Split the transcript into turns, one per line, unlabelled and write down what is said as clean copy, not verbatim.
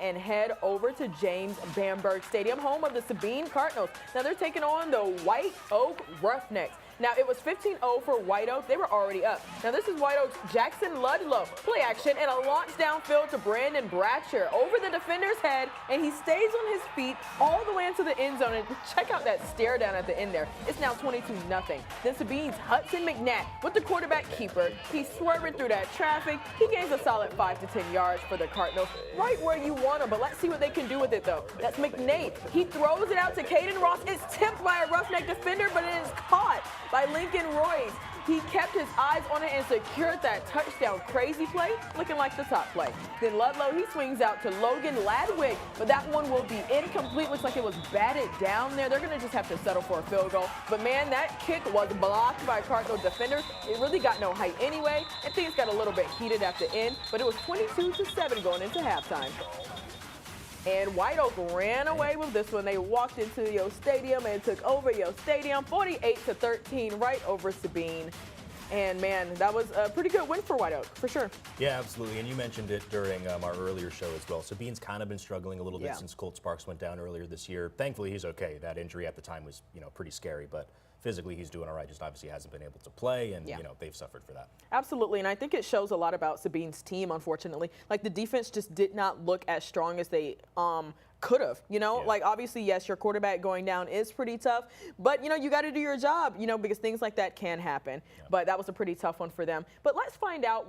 and head over to James Bamberg Stadium, home of the Sabine Cardinals. Now they're taking on the White Oak Roughnecks. Now it was 15-0 for White Oak. They were already up. Now this is White Oak's Jackson Ludlow. Play action and a launch downfield to Brandon Bratcher over the defender's head, and he stays on his feet all the way into the end zone. And check out that stare down at the end there. It's now 22-0. Then Sabine's Hudson McNatt with the quarterback keeper. He's swerving through that traffic. He gains a solid 5 to 10 yards for the Cardinals, right where you want them. But let's see what they can do with it, though. That's McNatt. He throws it out to Caden Ross. It's tipped by a Roughneck defender, but it is caught by Lincoln Royce. He kept his eyes on it and secured that touchdown. Crazy play, looking like the top play. Then Ludlow, he swings out to Logan Ladwig, but that one will be incomplete. Looks like it was batted down there. They're going to just have to settle for a field goal. But man, that kick was blocked by Cardinal defenders. It really got no height anyway, and things got a little bit heated at the end, but it was 22-7 going into halftime. And White Oak ran away with this one. They walked into Yo Stadium and took over Yo Stadium 48-13 right over Sabine. And man, that was a pretty good win for White Oak, for sure.
Yeah, absolutely. And you mentioned it during our earlier show as well. Sabine's kind of been struggling a little bit since Colt Sparks went down earlier this year. Thankfully, he's okay. That injury at the time was, pretty scary, but physically he's doing all right. Just obviously hasn't been able to play, and they've suffered for that.
Absolutely, and I think it shows a lot about Sabine's team, unfortunately. Like, the defense just did not look as strong as they could have, like obviously, yes, your quarterback going down is pretty tough, but you got to do your job, because things like that can happen. But that was a pretty tough one for them. But let's find out what